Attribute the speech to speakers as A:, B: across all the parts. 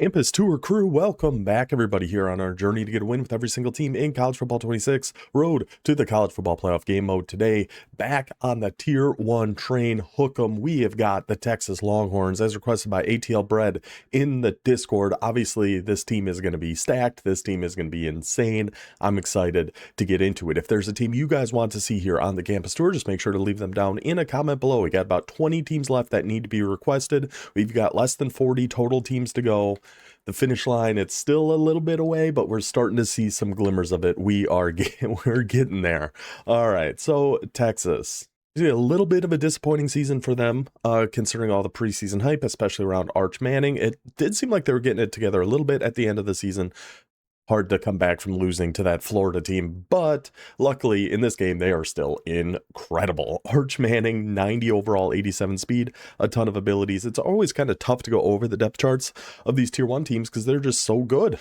A: Campus Tour crew, welcome back everybody here on our journey to get a win with every single team in College Football 26. Road to the College Football Playoff game mode today. Back on the Tier 1 train, hook 'em. We have got the Texas Longhorns as requested by ATL Bread in the Discord. Obviously, this team is going to be stacked. This team is going to be insane. I'm excited to get into it. If there's a team you guys want to see here on the Campus Tour, just make sure to leave them down in a comment below. We got about 20 teams left that need to be requested. We've got less than 40 total teams to go. The finish line, it's still a little bit away, but we're starting to see some glimmers of it. We're getting there. All right, so Texas. A little bit of a disappointing season for them, considering all the preseason hype, especially around Arch Manning. It did seem like they were getting it together a little bit at the end of the season. Hard to come back from losing to that Florida team, but luckily in this game they are still incredible. Arch Manning, 90 overall, 87 speed, a ton of abilities. It's always kind of tough to go over the depth charts of these tier 1 teams because they're just so good.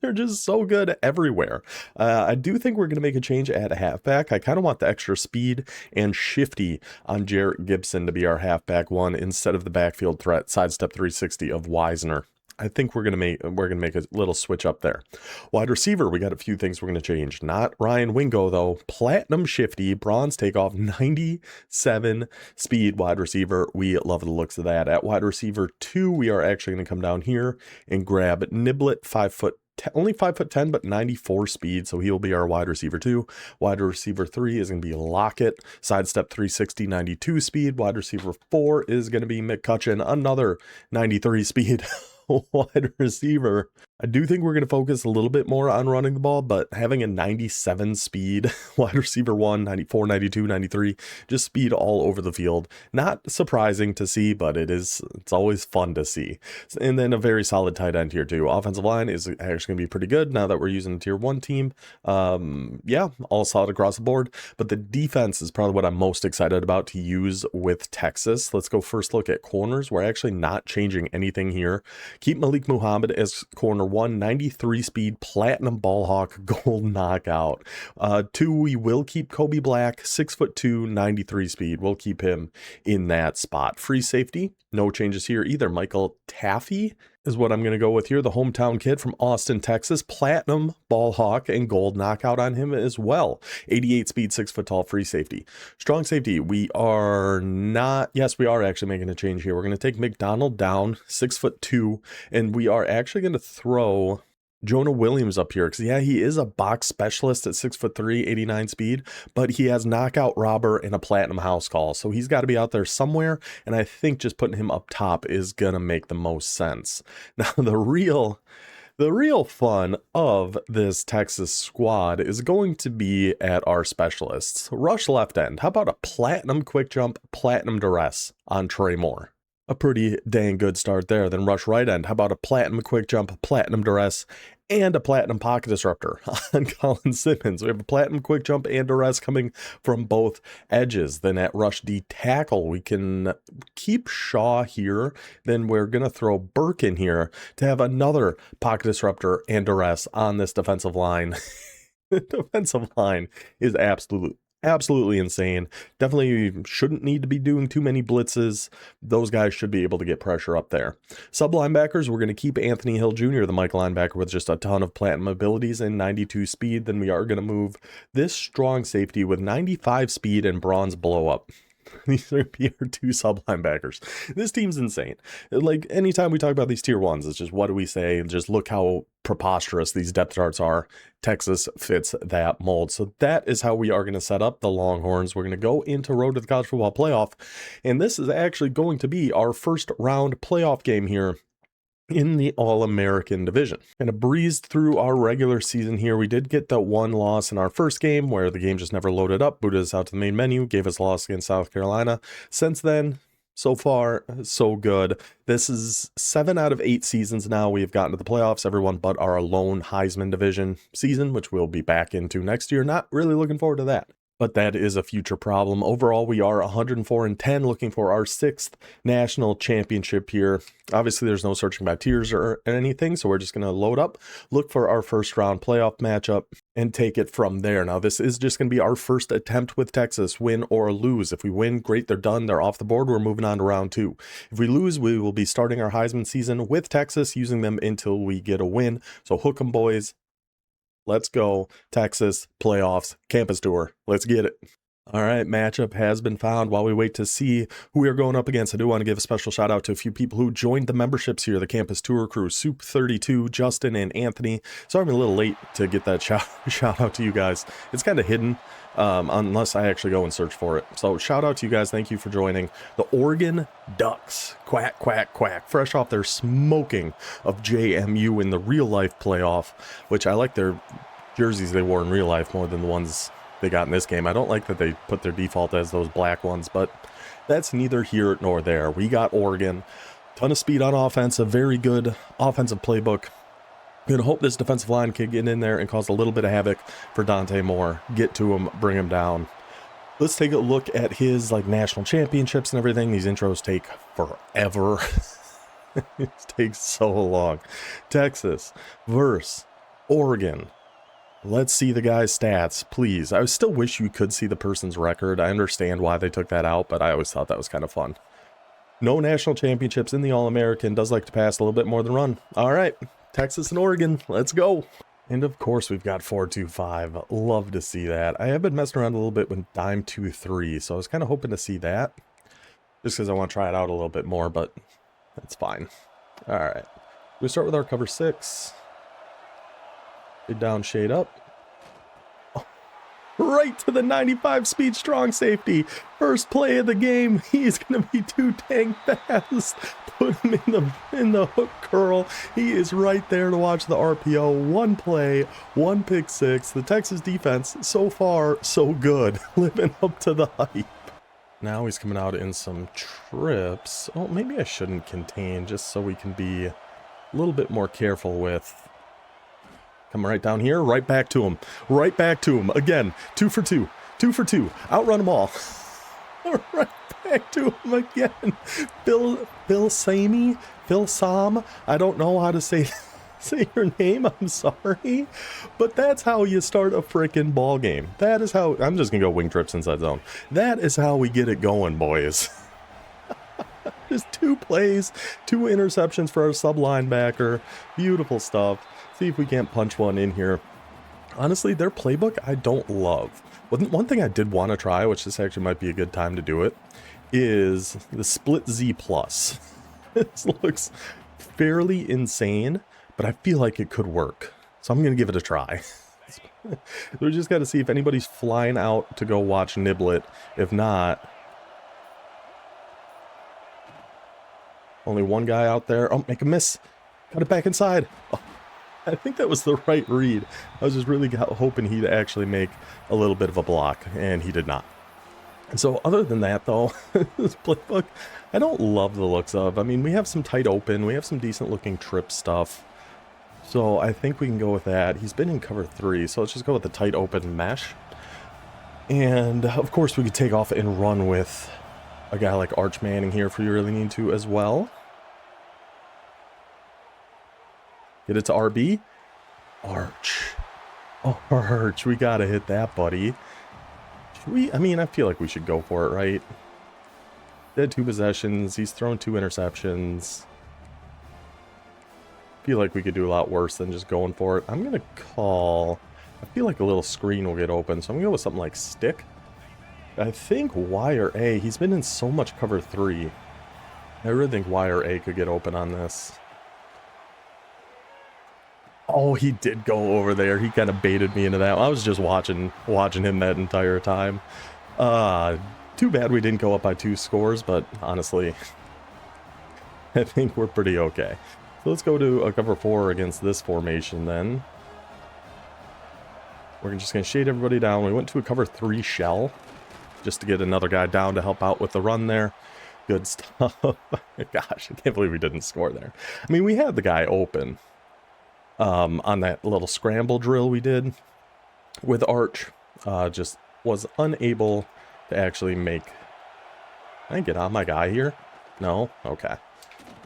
A: They're just so good everywhere. I do think we're going to make a change at halfback. I kind of want the extra speed and shifty on Jarrett Gibson to be our halfback one instead of the backfield threat sidestep 360 of Wisner. I think we're gonna make a little switch up there. Wide receiver, we got a few things we're gonna change. Not Ryan Wingo though. Platinum shifty, bronze takeoff, 97 speed wide receiver. We love the looks of that. At wide receiver 2, we are actually gonna come down here and grab Niblet, 5 foot. Only 5'10", but 94 speed, so he'll be our wide receiver 2. Wide receiver 3 is going to be Lockett, sidestep 360, 92 speed. Wide receiver 4 is going to be McCutcheon, another 93 speed. Wide receiver. I do think we're going to focus a little bit more on running the ball, but having a 97 speed wide receiver 1, 94, 92, 93, just speed all over the field. Not surprising to see, but it's always fun to see. And then a very solid tight end here too. Offensive line is actually going to be pretty good now that we're using a tier 1 team. Yeah, all solid across the board, but the defense is probably what I'm most excited about to use with Texas. Let's go first look at corners. We're actually not changing anything here. Keep Malik Muhammad as corner 1, 93 speed, platinum ball hawk, gold knockout. 2, we will keep Kobe Black, 6'2", 93 speed. We'll keep him in that spot. Free safety, no changes here either. Michael Taffy is what I'm going to go with here. The hometown kid from Austin, Texas, platinum ball hawk and gold knockout on him as well. 88 speed, 6 foot tall, free safety. Strong safety, we are not, yes, we are actually making a change here. We're going to take McDonald down, 6'2", and we are actually going to throw Jonah Williams up here, because yeah, he is a box specialist at 6'3", 89 speed, but he has knockout robber and a platinum house call, so he's got to be out there somewhere, and I think just putting him up top is gonna make the most sense. Now the real fun of this Texas squad is going to be at our specialists. Rush left end, how about a platinum quick jump, platinum duress on Trey Moore? A pretty dang good start there. Then rush right end. How about a platinum quick jump, platinum duress, and a platinum pocket disruptor on Colin Simmons? We have a platinum quick jump and duress coming from both edges. Then at rush D tackle, we can keep Shaw here. Then we're going to throw Burke in here to have another pocket disruptor and duress on this defensive line. The defensive line is absolutely insane. Definitely shouldn't need to be doing too many blitzes. Those guys should be able to get pressure up there. Sub linebackers, we're going to keep Anthony Hill Jr., the Mike linebacker, with just a ton of platinum abilities and 92 speed. Then we are going to move this strong safety with 95 speed and bronze blow up. These are our 2 sub linebackers. This team's insane. Like, anytime we talk about these tier 1s, it's just, what do we say? Just look how preposterous these depth charts are. Texas fits that mold. So that is how we are going to set up the Longhorns. We're going to go into Road to the College Football Playoff, and this is actually going to be our first round playoff game here in the All-American division. And a breezed through our regular season here. We did get the 1 loss in our first game where the game just never loaded up, booted us out to the main menu, gave us a loss against South Carolina. Since then, so far, so good. This is 7 out of 8 seasons now we have gotten to the playoffs, everyone but our lone Heisman division season, which we'll be back into next year. Not really looking forward to that, but that is a future problem. Overall, we are 104-10, looking for our 6th national championship here. Obviously, there's no searching by tiers or anything, so we're just going to load up, look for our first round playoff matchup. and take it from there. Now, this is just going to be our first attempt with Texas, win or lose. If we win, great, they're done. They're off the board. We're moving on to round 2. If we lose, we will be starting our Heisman season with Texas, using them until we get a win. So hook 'em, boys. Let's go. Texas, playoffs, campus tour. Let's get it. All right, matchup has been found. While we wait to see who we are going up against, I do want to give a special shout out to a few people who joined the memberships here, the campus tour crew, Soup32, Justin, and Anthony. Sorry I'm a little late to get that shout out to you guys. It's kind of hidden unless I actually go and search for it. So shout out to you guys. Thank you for joining. The Oregon Ducks, quack, quack, quack, fresh off their smoking of JMU in the real life playoff, which I like their jerseys they wore in real life more than the ones they got in this game. I don't like that they put their default as those black ones, but that's neither here nor there. We got Oregon, ton of speed on offense, a very good offensive playbook. Gonna hope this defensive line can get in there and cause a little bit of havoc for Dante Moore. Get to him, bring him down. Let's take a look at his national championships and everything. These intros take forever. It takes so long. Texas versus Oregon. Let's see the guy's stats, please. I still wish you could see the person's record. I understand why they took that out, but I always thought that was kind of fun. No national championships in the All-American. Does like to pass a little bit more than run. All right, Texas and Oregon, let's go. And of course, we've got 4-2-5. Love to see that. I have been messing around a little bit with dime 2-3, so I was kind of hoping to see that. Just because I want to try it out a little bit more, but that's fine. All right, we start with our cover 6. Shade down, shade up. Oh, right to the 95 speed strong safety. First play of the game. He's going to be too dang fast. Put him in the hook curl. He is right there to watch the RPO. One play, one pick 6. The Texas defense, so far, so good. Living up to the hype. Now he's coming out in some trips. Oh, maybe I shouldn't contain, just so we can be a little bit more careful with. Come right down here, right back to him. Right back to him. Again, 2 for 2. 2 for 2. Outrun them all. Right back to him again. Phil Sam. I don't know how to say your name. I'm sorry. But that's how you start a freaking ball game. That is how. I'm just going to go wing trips inside zone. That is how we get it going, boys. Just 2 plays, 2 interceptions for our sub linebacker. Beautiful stuff. See if we can't punch one in here. Honestly, their playbook I don't love. One thing I did want to try, which this actually might be a good time to do it, is the split Z plus. This looks fairly insane, but I feel like it could work. So I'm going to give it a try. We just got to see if anybody's flying out to go watch Niblet. If not, only one guy out there. Oh, make a miss. Got it back inside. Oh, I think that was the right read. I was just really hoping he'd actually make a little bit of a block, and he did not. And so other than that, though, this playbook, I don't love the looks of. I mean, we have some tight open. We have some decent-looking trip stuff. So I think we can go with that. He's been in cover 3, so let's just go with the tight open mesh. And, of course, we could take off and run with a guy like Arch Manning here if we really need to as well. Get it to RB. Arch. Oh, Arch. We gotta hit that, buddy. Should we? I mean, I feel like we should go for it, right? They had 2 possessions. He's thrown 2 interceptions. I feel like we could do a lot worse than just going for it. I'm gonna call. I feel like a little screen will get open, so I'm gonna go with something like stick. I think Y or A. He's been in so much cover 3. I really think Y or A could get open on this. Oh, he did go over there. He kind of baited me into that. I was just watching him that entire time. Too bad we didn't go up by 2 scores, but honestly, I think we're pretty okay. So let's go to a cover 4 against this formation then. We're just going to shade everybody down. We went to a cover 3 shell just to get another guy down to help out with the run there. Good stuff. Gosh, I can't believe we didn't score there. I mean, we had the guy open. On that little scramble drill we did with Arch, just was unable to actually make. Can I get on my guy here? No? Okay.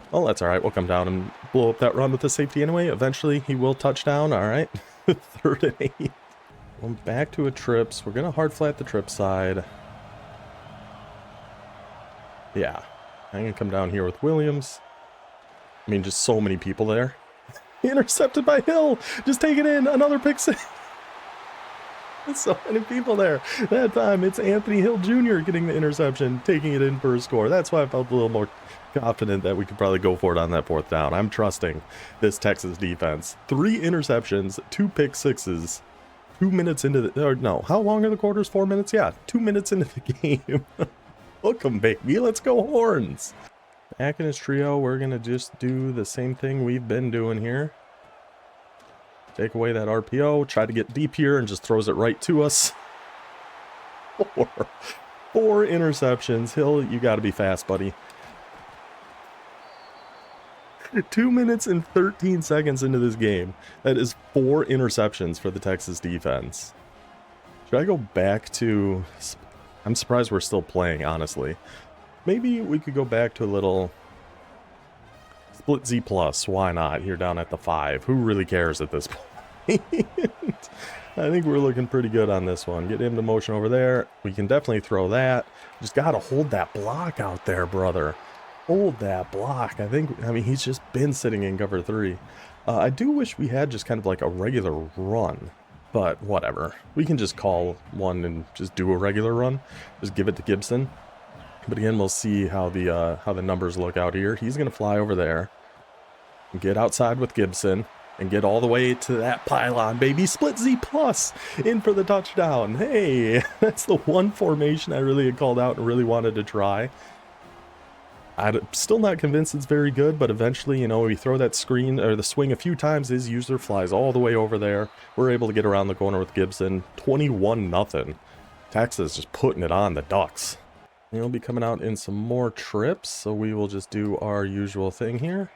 A: Well, that's alright. We'll come down and blow up that run with the safety anyway. Eventually, he will touch down. Alright. 3rd and 8. Going back to a trips. We're going to hard flat the trip side. Yeah. I'm going to come down here with Williams. I mean, just so many people there. Intercepted by Hill. Just take it in. Another pick six. So many people there. That time, it's Anthony Hill Jr. getting the interception, taking it in for a score. That's why I felt a little more confident that we could probably go for it on that fourth down. I'm trusting this Texas defense. 3 interceptions, 2 pick sixes, 2 minutes into the... Or no, how long are the quarters? 4 minutes? Yeah, 2 minutes into the game. Hook 'em, baby. Let's go Horns. Back in his trio, we're going to just do the same thing we've been doing here. Take away that RPO, try to get deep here, and just throws it right to us. 4 interceptions. Hill, you got to be fast, buddy. 2 minutes and 13 seconds into this game. That is 4 interceptions for the Texas defense. Should I go back to... I'm surprised we're still playing, honestly. Maybe we could go back to a little... Split Z+. Why not? Here down at the 5. Who really cares at this point? I think we're looking pretty good on this one. Get him to motion over there. We can definitely throw that. Just got to hold that block out there, brother. Hold that block. I mean, he's just been sitting in cover 3. I do wish we had just kind of like a regular run. But whatever. We can just call one and just do a regular run. Just give it to Gibson. But again, we'll see how the numbers look out here. He's going to fly over there. Get outside with Gibson. And get all the way to that pylon, baby. Split Z+. In for the touchdown. Hey, that's the one formation I really had called out and really wanted to try. I'm still not convinced it's very good, but eventually, you know, we throw that screen or the swing a few times, his user flies all the way over there. We're able to get around the corner with Gibson. 21-0. Texas just putting it on the Ducks. He'll be coming out in some more trips, so we will just do our usual thing here.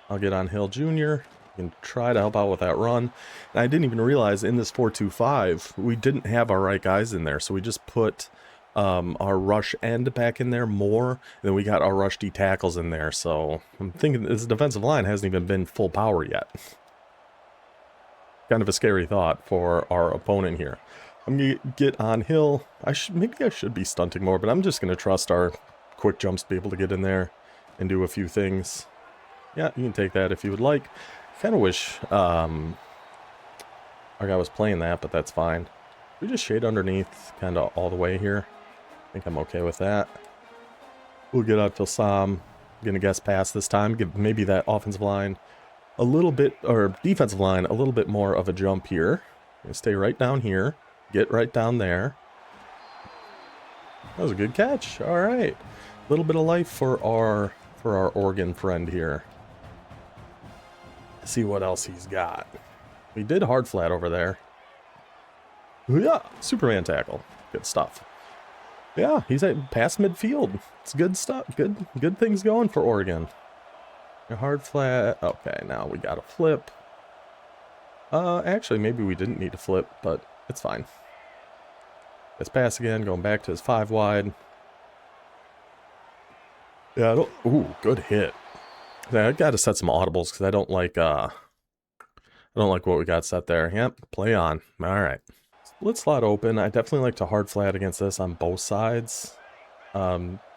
A: I'll get on Hill Jr., can try to help out with that run. And I didn't even realize in this 4-2-5 we didn't have our right guys in there, so we just put our rush end back in there more, and then we got our rush D tackles in there. So I'm thinking this defensive line hasn't even been full power yet. Kind of a scary thought for our opponent here. I'm gonna get on Hill. Maybe I should be stunting more, but I'm just gonna trust our quick jumps to be able to get in there and do a few things. Yeah, you can take that if you would like. Kind of wish our guy was playing that, but that's fine. We just shade underneath kind of all the way here. I think I'm okay with that. We'll get out till Sam. Gonna guess pass this time. Give maybe that offensive line a little bit, or defensive line a little bit more of a jump here. Gonna stay right down here. Get right down there. That was a good catch. All right. A little bit of life for our Oregon friend here. See what else he's got. We did hard flat over there. Yeah, Superman tackle. Good stuff. Yeah, he's at past midfield. It's good stuff. Good things going for Oregon. A hard flat. Okay, now we got a flip. Actually, maybe we didn't need to flip, but it's fine. Let's pass again, going back to his 5 wide. Yeah, ooh, good hit. I got to set some audibles because I don't like what we got set there. Yep, play on. All right. Split slot open. I definitely like to hard flat against this on both sides.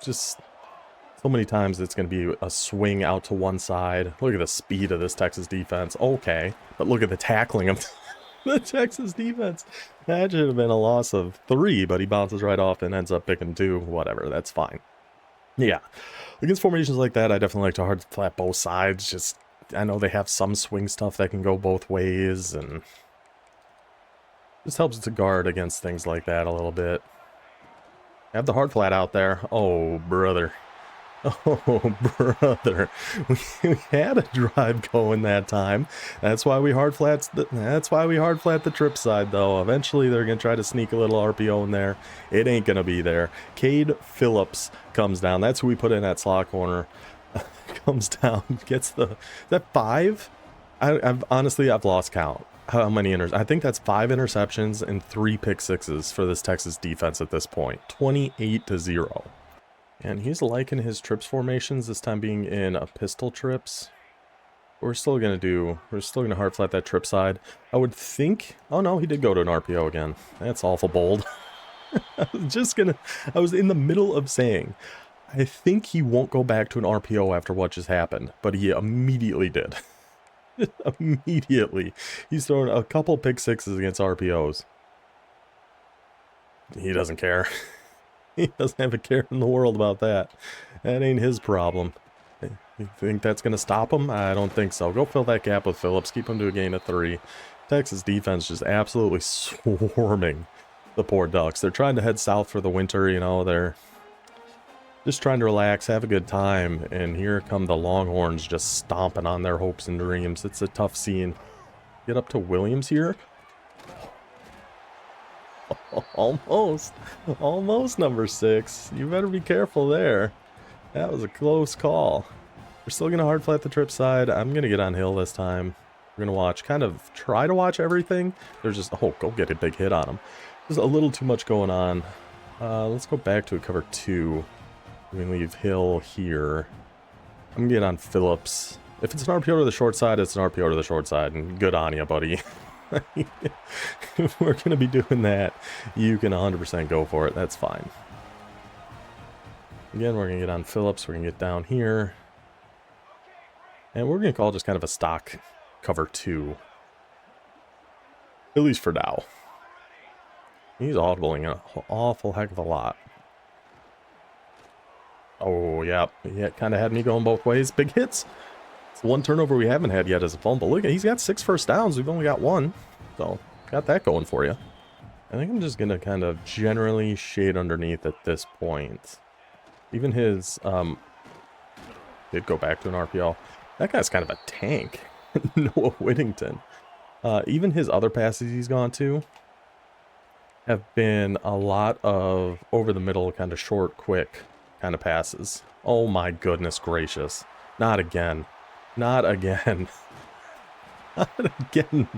A: Just so many times it's going to be a swing out to one side. Look at the speed of this Texas defense. Okay, but look at the tackling of the Texas defense. That should have been a loss of 3, but he bounces right off and ends up picking 2. Whatever, that's fine. Yeah, against formations like that, I definitely like to hard flat both sides. Just, I know they have some swing stuff that can go both ways, and just helps to guard against things like that a little bit. Have the hard flat out there. Oh, brother. Oh, brother. We had a drive going that time. That's why we hard flat the trip side, though. Eventually, they're going to try to sneak a little RPO in there. It ain't going to be there. Cade Phillips comes down. That's who we put in that slot corner. Comes down, gets the... Is that 5? I've lost count. How many I think that's 5 interceptions and 3 pick sixes for this Texas defense at this point. 28-0. And he's liking his trips formations, this time being in a pistol trips. We're still gonna hard flat that trip side. I would think, oh no, he did go to an RPO again. That's awful bold. I was in the middle of saying, I think he won't go back to an RPO after what just happened, but he immediately did. Immediately. He's thrown a couple pick sixes against RPOs. He doesn't care. He doesn't have a care in the world about that. That ain't his problem. You think that's going to stop him? I don't think so. Go fill that gap with Phillips. Keep him to a gain of 3. Texas defense just absolutely swarming the poor Ducks. They're trying to head south for the winter, you know. They're just trying to relax, have a good time. And here come the Longhorns just stomping on their hopes and dreams. It's a tough scene. Get up to Williams here. Almost. Almost number 6. You better be careful there. That was a close call. We're still going to hard flat the trip side. I'm going to get on hill this time. We're going to watch, try to watch everything. There's just, oh, go get a big hit on him. There's a little too much going on. Let's go back to a cover 2. We can leave hill here. I'm going to get on Phillips. If it's an RPO to the short side, it's an RPO to the short side. And good on you, buddy. If we're going to be doing that, you can 100% go for it. That's fine. Again, we're going to get on Phillips. We're going to get down here. And we're going to call just kind of a stock cover 2. At least for now. He's audibling an awful heck of a lot. Oh, yeah. Yeah, kind of had me going both ways. Big hits. It's the one turnover we haven't had yet as a fumble. Look, he's got 6 first downs. We've only got 1. So, got that going for you. I think I'm just going to kind of generally shade underneath at this point. Even his, did go back to an RPO. That guy's kind of a tank. Noah Whittington. Even his other passes he's gone to have been a lot of over the middle, kind of short, quick kind of passes. Oh my goodness gracious. Not again. Not again. Not again.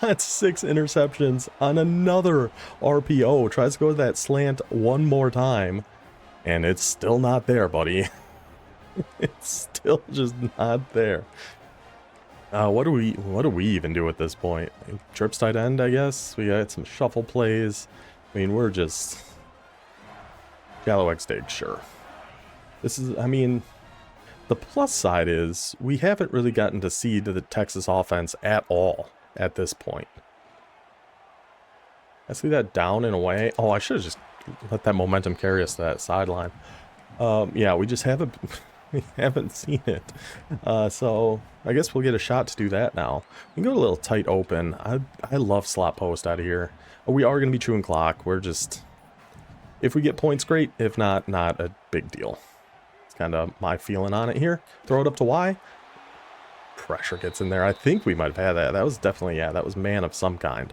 A: That's 6 interceptions on another RPO. Tries to go to that slant one more time. And it's still not there, buddy. It's still just not there. What do we even do at this point? Trips tight end, I guess. We got some shuffle plays. I mean, we're just shallow X dig, sure. This is, I mean, the plus side is we haven't really gotten to see the Texas offense at all at this point. I see that down and away. Oh, I should have just let that momentum carry us to that sideline. Yeah, we just haven't we haven't seen it. So I guess we'll get a shot to do that now. We can go a little tight open. I love slot post out of here. We are going to be chewing clock. We're just, if we get points, great. If not, not a big deal. It's kind of my feeling on it here. Throw it up to Y. Pressure gets in there. I think we might have had that. That was definitely, yeah, that was man of some kind.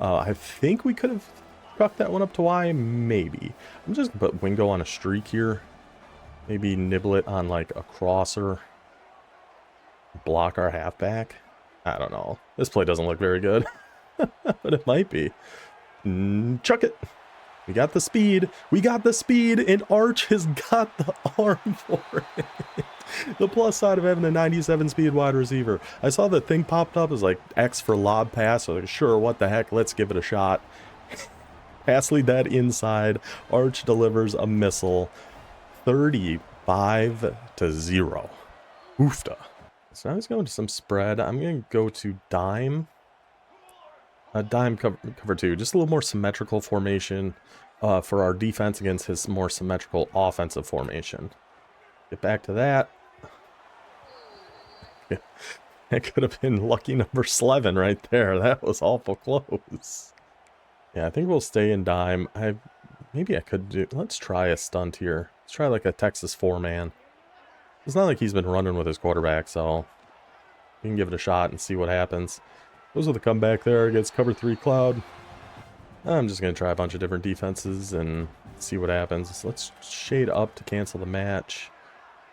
A: I think we could have trucked that one up to Y, maybe. I'm just going to put Wingo on a streak here. Maybe nibble it on like a crosser. Block our halfback. I don't know. This play doesn't look very good. But it might be. Chuck it. We got the speed. We got the speed. And Arch has got the arm for it. The plus side of having a 97 speed wide receiver. I saw the thing popped up as like X for lob pass. So like, sure, what the heck? Let's give it a shot. Pass lead that inside. Arch delivers a missile. 35-0. Oofta. So now he's going to some spread. I'm going to go to dime. Dime cover 2. Just a little more symmetrical formation for our defense against his more symmetrical offensive formation. Get back to that. That could have been lucky number 11 right there. That was awful close. Yeah, I think we'll stay in dime. Maybe I could do... Let's try a stunt here. Let's try like a Texas 4-man. It's not like he's been running with his quarterback, so we can give it a shot and see what happens. Those are the comeback there against cover 3 cloud. I'm just going to try a bunch of different defenses and see what happens. So let's shade up to cancel the match.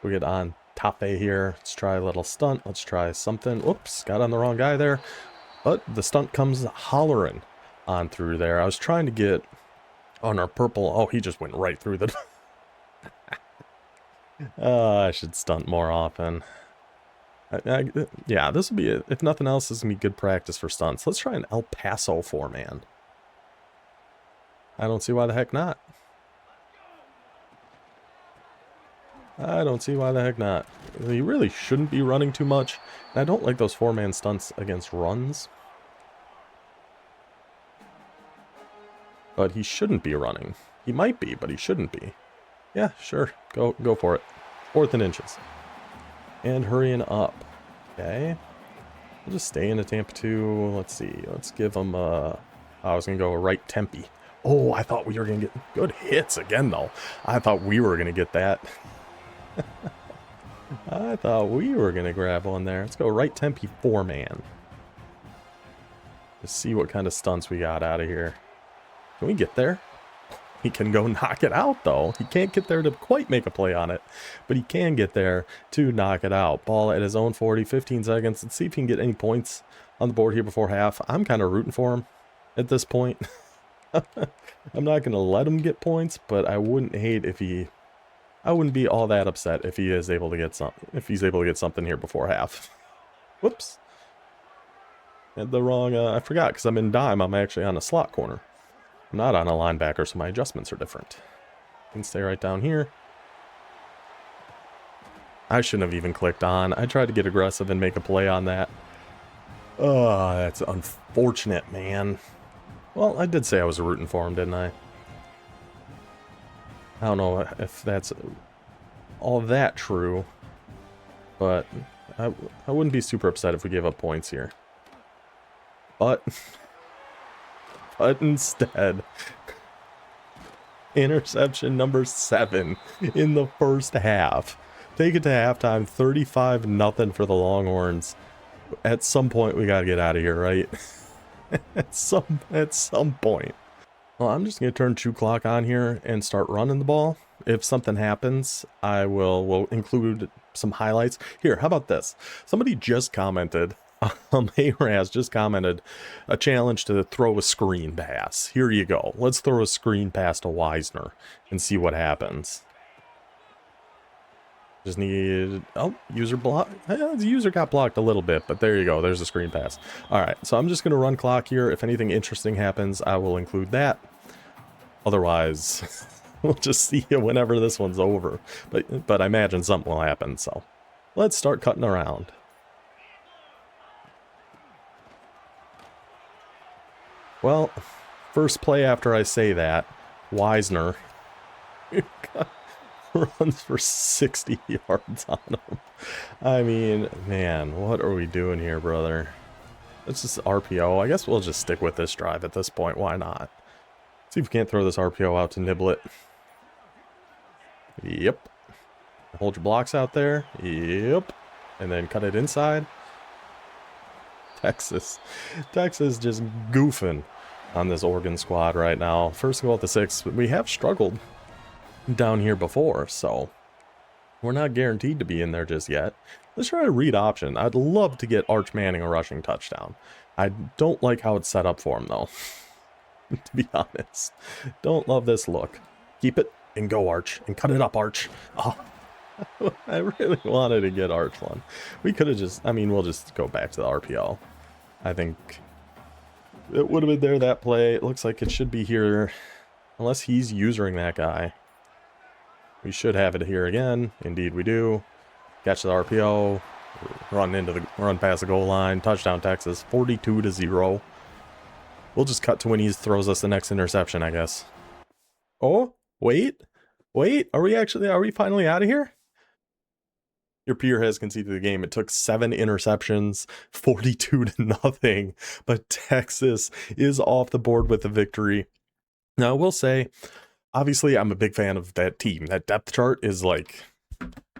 A: We get on Tafe here. Let's try a little stunt. Let's try something. Oops, got on the wrong guy there. But the stunt comes hollering on through there. I was trying to get on our purple. Oh, he just went right through the... I should stunt more often. Yeah, this will be, if nothing else, this is going to be good practice for stunts. Let's try an El Paso four-man. I don't see why the heck not. I don't see why the heck not. He really shouldn't be running too much. And I don't like those four-man stunts against runs. But he shouldn't be running. He might be, but he shouldn't be. Yeah, sure. Go for it. 4th and inches. And hurrying up. Okay. We'll just stay into Tampa 2. Let's see. Let's give him I was going to go right Tempe. Oh, I thought we were going to get good hits again, though. I thought we were going to get that. I thought we were going to grab one there. Let's go right Tempe four-man. Let's see what kind of stunts we got out of here. Can we get there? He can go knock it out, though. He can't get there to quite make a play on it, but he can get there to knock it out. Ball at his own 40, 15 seconds. Let's see if he can get any points on the board here before half. I'm kind of rooting for him at this point. I'm not going to let him get points, but I wouldn't hate if he... I wouldn't be all that upset if he is able to get if he's able to get something here before half. Whoops. Had the wrong... I forgot, because I'm in dime. I'm actually on a slot corner. I'm not on a linebacker, so my adjustments are different. Can stay right down here. I shouldn't have even clicked on. I tried to get aggressive and make a play on that. Oh, that's unfortunate, man. Well, I did say I was rooting for him, didn't I? I don't know if that's all that true, but I wouldn't be super upset if we gave up points here. But instead, interception number 7 in the first half. Take it to halftime, 35-0 for the Longhorns. At some point, we gotta get out of here, right? at some point. Well, I'm just gonna turn 2 clock on here and start running the ball. If something happens, we'll include some highlights. Here, how about this? Somebody just commented. Hey-Raz just commented a challenge to throw a screen pass. Here you go. Let's throw a screen pass to Wisner and see what happens. Just need... Oh, user block. The user got blocked a little bit, but there you go. There's a screen pass. All right, so I'm just going to run clock here. If anything interesting happens, I will include that. Otherwise, we'll just see you whenever this one's over. But I imagine something will happen, so let's start cutting around. Well, first play after I say that, Wisner runs for 60 yards on him. I mean, man, what are we doing here, brother? It's just RPO. I guess we'll just stick with this drive at this point. Why not? See if we can't throw this RPO out to nibble it. Yep. Hold your blocks out there. Yep. And then cut it inside. Texas just goofing on this Oregon squad right now. First goal at the 6. We have struggled down here before, so we're not guaranteed to be in there just yet. Let's try a read option. I'd love to get Arch Manning a rushing touchdown. I don't like how it's set up for him, though. To be honest. Don't love this look. Keep it and go, Arch. And cut it up, Arch. Oh, I really wanted to get Arch one. We could have just... I mean, we'll just go back to the RPO. I think it would have been there, that play. It looks like it should be here. Unless he's using that guy. We should have it here again. Indeed we do. Catch the RPO. Run past the goal line. Touchdown, Texas. 42-0. We'll just cut to when he throws us the next interception, I guess. Oh, wait. Are we finally out of here? Your peer has conceded the game. It took 7 interceptions, 42-0, but Texas is off the board with the victory. Now, I will say, obviously, I'm a big fan of that team. That depth chart is like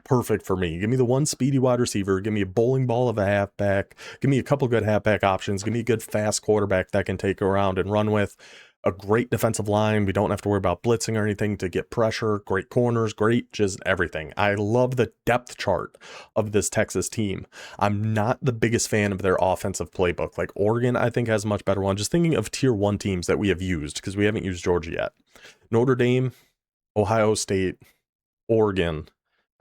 A: perfect for me. Give me the one speedy wide receiver. Give me a bowling ball of a halfback. Give me a couple good halfback options. Give me a good fast quarterback that can take around and run with. A great defensive line. We don't have to worry about blitzing or anything to get pressure. Great corners. Great just everything. I love the depth chart of this Texas team. I'm not the biggest fan of their offensive playbook. Like Oregon, I think, has a much better one. Just thinking of tier 1 teams that we have used, because we haven't used Georgia yet. Notre Dame, Ohio State, Oregon.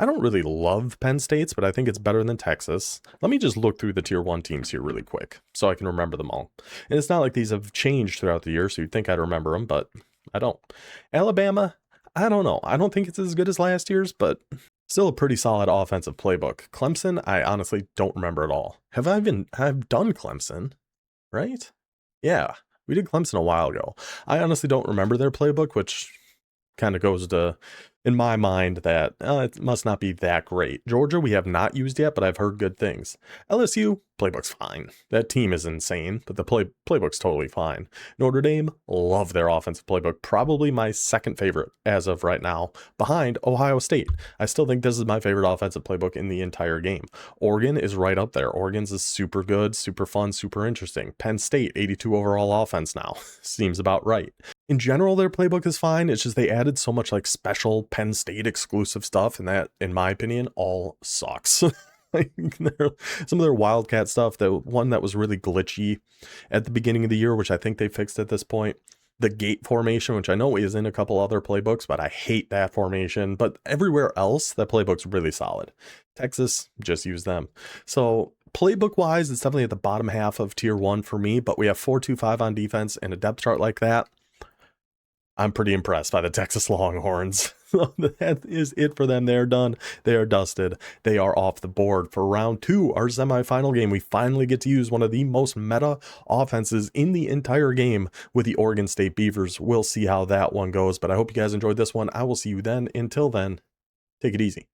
A: I don't really love Penn State's, but I think it's better than Texas. Let me just look through the tier 1 teams here really quick so I can remember them all. And it's not like these have changed throughout the year, so you'd think I'd remember them, but I don't. Alabama, I don't know. I don't think it's as good as last year's, but still a pretty solid offensive playbook. Clemson, I honestly don't remember at all. I've done Clemson, right? Yeah, we did Clemson a while ago. I honestly don't remember their playbook, which kind of goes to, in my mind, that it must not be that great. Georgia, we have not used yet, but I've heard good things. LSU, playbook's fine. That team is insane, but the playbook's totally fine. Notre Dame, love their offensive playbook. Probably my second favorite as of right now, behind Ohio State. I still think this is my favorite offensive playbook in the entire game. Oregon is right up there. Oregon's is super good, super fun, super interesting. Penn State, 82 overall offense now. Seems about right. In general, their playbook is fine. It's just they added so much like special Penn State exclusive stuff, and that, in my opinion, all sucks. Like, some of their Wildcat stuff, the one that was really glitchy at the beginning of the year, which I think they fixed at this point. The gate formation, which I know is in a couple other playbooks, but I hate that formation. But everywhere else, that playbook's really solid. Texas, just use them. So playbook wise, it's definitely at the bottom half of tier 1 for me, but we have 4-2-5 on defense and a depth chart like that. I'm pretty impressed by the Texas Longhorns. That is it for them. They're done. They are dusted. They are off the board for round 2, our semifinal game. We finally get to use one of the most meta offenses in the entire game with the Oregon State Beavers. We'll see how that one goes, but I hope you guys enjoyed this one. I will see you then. Until then, take it easy.